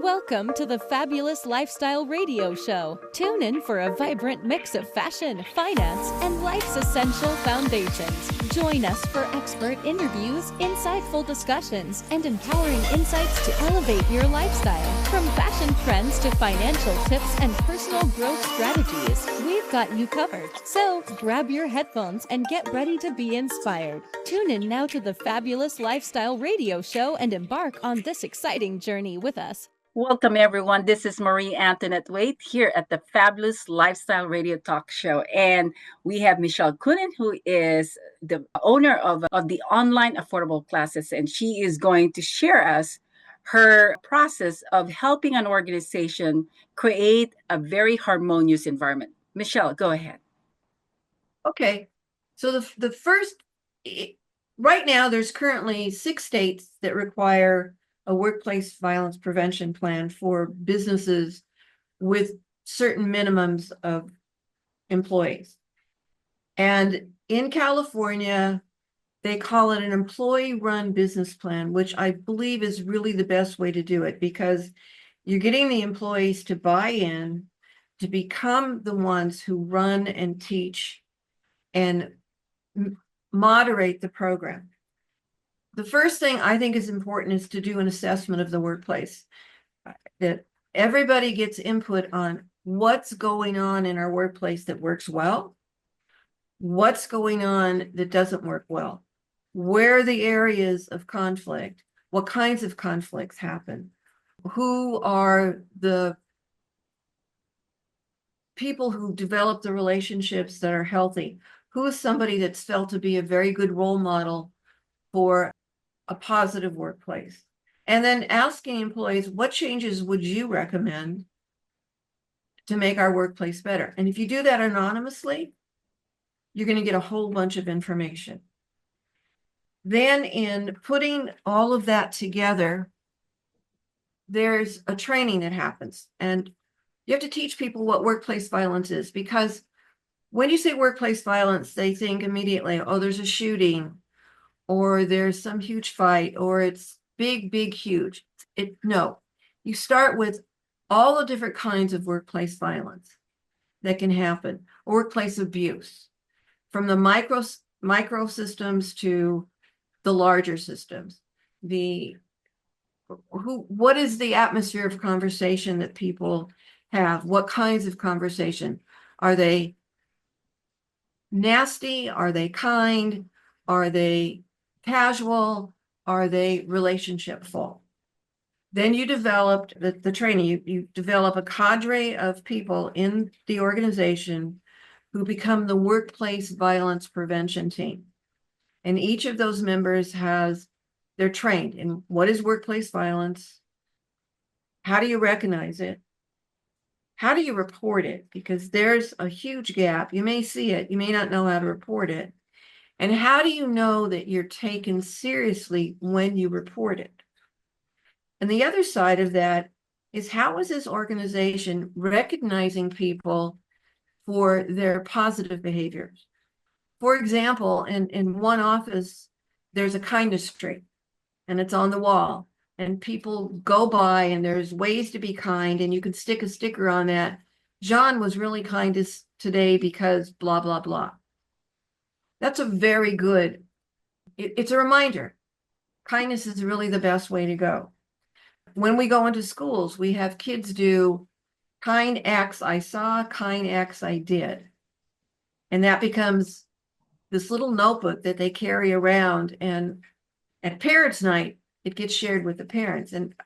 Welcome to the Fabulous Lifestyle Radio Show. Tune in for a vibrant mix of fashion, finance, and life's essential foundations. Join us for expert interviews, insightful discussions, and empowering insights to elevate your lifestyle. From fashion trends to financial tips and personal growth strategies, we've got you covered. So grab your headphones and get ready to be inspired. Tune in now to the Fabulous Lifestyle Radio Show and embark on this exciting journey with us. Welcome, everyone. This is Antonette Waite here at the Fabulous Lifestyle Radio Talk Show. And we have Michele Koonin, who is the owner of the online affordable classes. And she is going to share us her process of helping an organization create a very harmonious environment. Michele, go ahead. Okay. So the first, right now, there's currently 6 states that require a workplace violence prevention plan for businesses with certain minimums of employees. And in California, they call it an employee-run business plan, which I believe is really the best way to do it, because you're getting the employees to buy in, to become the ones who run and teach and moderate the program. The first thing I think is important is to do an assessment of the workplace, that everybody gets input on what's going on in our workplace that works well, what's going on that doesn't work well, where are the areas of conflict, what kinds of conflicts happen, who are the people who develop the relationships that are healthy, who is somebody that's felt to be a very good role model for a positive workplace. And then asking employees, what changes would you recommend to make our workplace better? And if you do that anonymously, you're going to get a whole bunch of information. Then in putting all of that together, there's a training that happens. And you have to teach people what workplace violence is, because when you say workplace violence, they think immediately, oh, there's a shooting, or there's some huge fight, or it's big, huge. No, you start with all the different kinds of workplace violence that can happen, workplace abuse, from the micro systems to the larger systems. What is the atmosphere of conversation that people have? What kinds of conversation? Are they nasty? Are they kind? Are they casual? Are they relationship-full? Then you developed the training. You develop a cadre of people in the organization who become the workplace violence prevention team. And each of those members they're trained in what is workplace violence, how do you recognize it, how do you report it? Because there's a huge gap. You may see it, you may not know how to report it. And how do you know that you're taken seriously when you report it? And the other side of that is, how is this organization recognizing people for their positive behaviors? For example, in one office, there's a kindness streak, and it's on the wall. And people go by, and there's ways to be kind, and you can stick a sticker on that. John was really kind today because blah, blah, blah. That's a very good, it's a reminder. Kindness is really the best way to go. When we go into schools, we have kids do kind acts I saw, kind acts I did. And that becomes this little notebook that they carry around. And at parents' night, it gets shared with the parents. And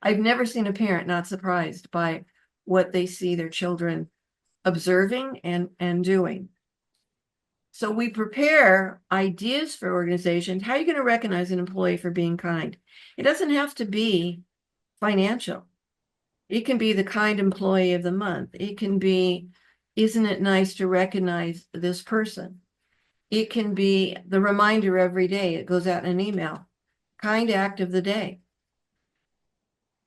I've never seen a parent not surprised by what they see their children observing and doing. So we prepare ideas for organizations. How are you going to recognize an employee for being kind? It doesn't have to be financial. It can be the kind employee of the month. It can be, isn't it nice to recognize this person? It can be the reminder every day. It goes out in an email. Kind act of the day.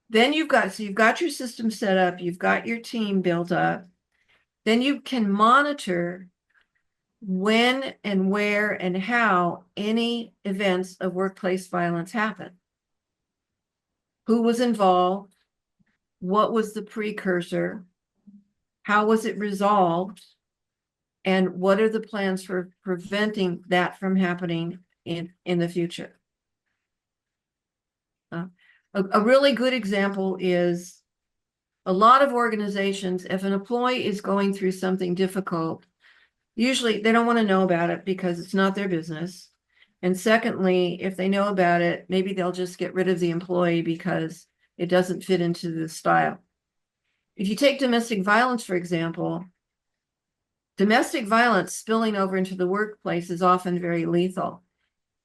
Then you've got your system set up. You've got your team built up. Then you can monitor when and where and how any events of workplace violence happen. Who was involved? what was the precursor, how was it resolved, and what are the plans for preventing that from happening in the future. A really good example is a lot of organizations, if an employee is going through something difficult, usually they don't want to know about it because it's not their business. And secondly, if they know about it, maybe they'll just get rid of the employee because it doesn't fit into the style. If you take domestic violence, for example, domestic violence spilling over into the workplace is often very lethal.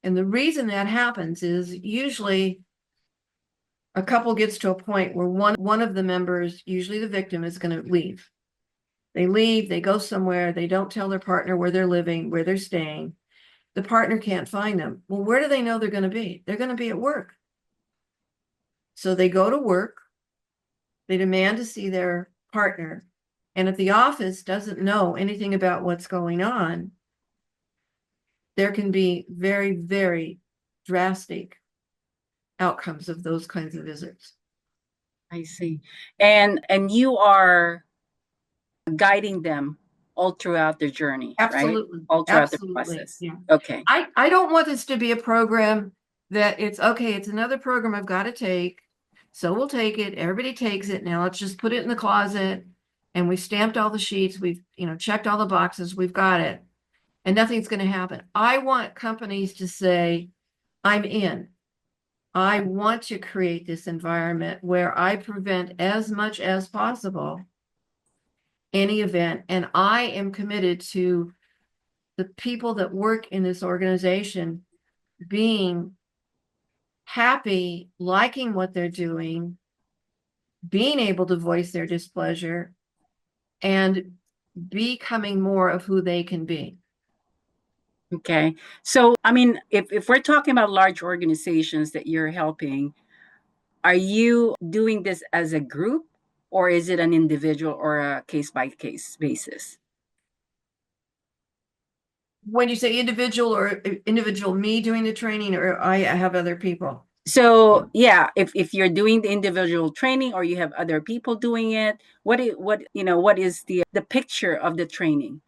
And the reason that happens is usually a couple gets to a point where one of the members, usually the victim, is going to leave. They leave, they go somewhere, they don't tell their partner where they're living, where they're staying. The partner can't find them. Well, where do they know they're going to be? They're going to be at work. So they go to work, they demand to see their partner, and if the office doesn't know anything about what's going on, there can be very, very drastic outcomes of those kinds of visits. I see. And you are guiding them all throughout their journey, Absolutely. right? All throughout the Absolutely. process. Yeah. Okay. I don't want this to be a program that it's okay, it's another program I've got to take. So we'll take it. Everybody takes it. Now let's just put it in the closet. And we've stamped all the sheets. We've, checked all the boxes. We've got it. And nothing's going to happen. I want companies to say, I'm in. I want to create this environment where I prevent as much as possible any event. And I am committed to the people that work in this organization being happy, liking what they're doing, being able to voice their displeasure, and becoming more of who they can be. Okay. So, I mean, if we're talking about large organizations that you're helping, are you doing this as a group or is it an individual or a case by case basis? When you say individual or individual me doing the training, or I have other people? So yeah, if you're doing the individual training or you have other people doing it, what is the picture of the training?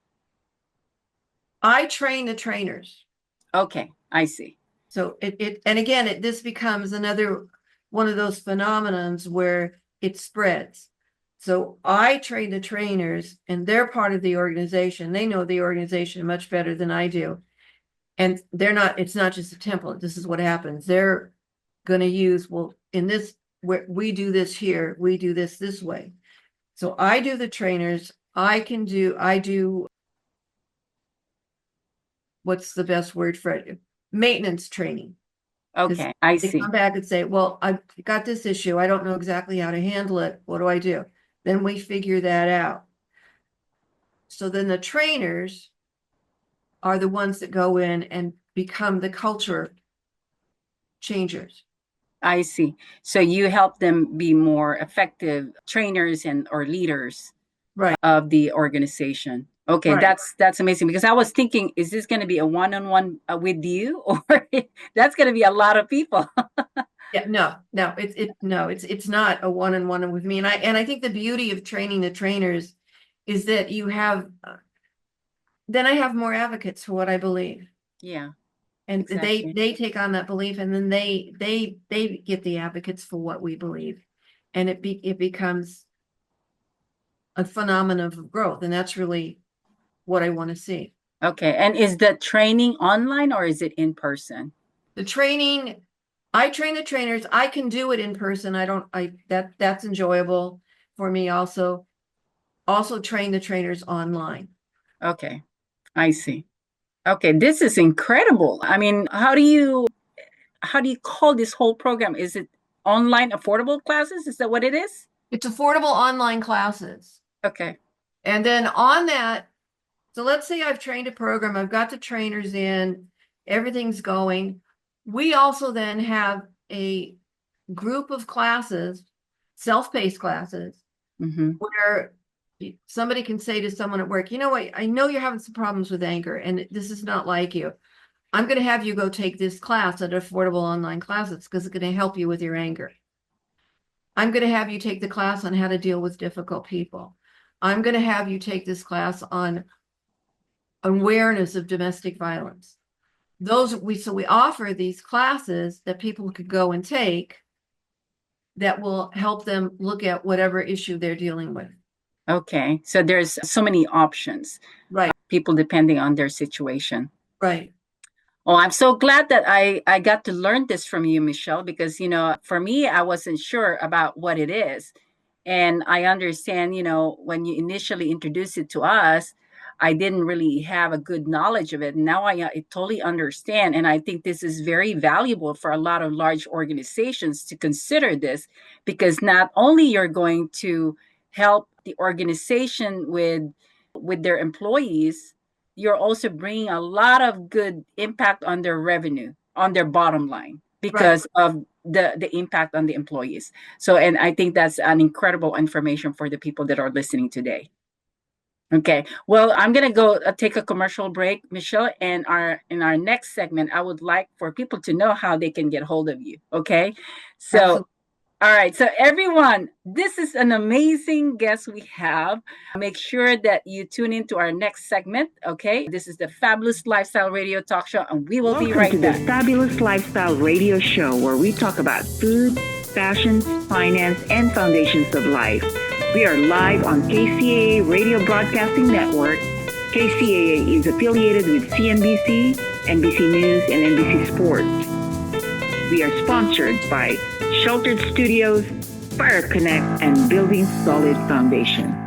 I train the trainers. Okay, I see. So and again, this becomes another one of those phenomenons where it spreads. So I train the trainers and they're part of the organization. They know the organization much better than I do. And it's not just a template. This is what happens. They're going to use, well, in this, where we do this here, we do this way. So I do the trainers. I do, what's the best word for it? Maintenance training. Okay, I They see. come back and say, well, I've got this issue. I don't know exactly how to handle it. What do I do? Then we figure that out. So then the trainers are the ones that go in and become the culture changers. I see. So you help them be more effective trainers and or leaders Right. of the organization. Okay, Right. that's amazing because I was thinking, is this going to be a one-on-one with you, or that's going to be a lot of people? Yeah, no, it's not a one-on-one with me. And I think the beauty of training the trainers is that you have, then I have more advocates for what I believe. Yeah. And Exactly. they take on that belief, and then they get the advocates for what we believe, and it becomes a phenomenon of growth, and that's really what I want to see. Okay. And is the training online or is it in person? The training, I train the trainers. I can do it in person. That's enjoyable for me also. Also train the trainers online. Okay. I see. Okay, this is incredible. I mean, how do you call this whole program? Is it online affordable classes? Is that what it is? It's affordable online classes. Okay. And then on that, so let's say I've trained a program, I've got the trainers in, everything's going. We also then have a group of classes, self-paced classes, where somebody can say to someone at work, you know what, I know you're having some problems with anger and this is not like you. I'm going to have you go take this class at affordable online classes because it's going to help you with your anger. I'm going to have you take the class on how to deal with difficult people. I'm going to have you take this class on awareness of domestic violence. So we offer these classes that people could go and take that will help them look at whatever issue they're dealing with. Okay. So there's so many options. Right. People depending on their situation. Right. Oh, I'm so glad that I got to learn this from you, Michele, because, for me, I wasn't sure about what it is. And I understand, when you initially introduced it to us, I didn't really have a good knowledge of it. Now I totally understand. And I think this is very valuable for a lot of large organizations to consider this, because not only you're going to help the organization with their employees, you're also bringing a lot of good impact on their revenue, on their bottom line, because of the impact on the employees. So, and I think that's an incredible information for the people that are listening today. Okay, well, I'm gonna go take a commercial break, Michele, and in our next segment, I would like for people to know how they can get hold of you. Okay, so. Absolutely. All right. So everyone, this is an amazing guest we have. Make sure that you tune into our next segment. Okay. This is the Fabulous Lifestyle Radio Talk Show, and we will be right back. Welcome to the Fabulous Lifestyle Radio Show, where we talk about food, fashion, finance, and foundations of life. We are live on KCAA Radio Broadcasting Network. KCAA is affiliated with CNBC, NBC News, and NBC Sports. We are sponsored by Sheltered Studios, Fire Connect, and Building Solid Foundation.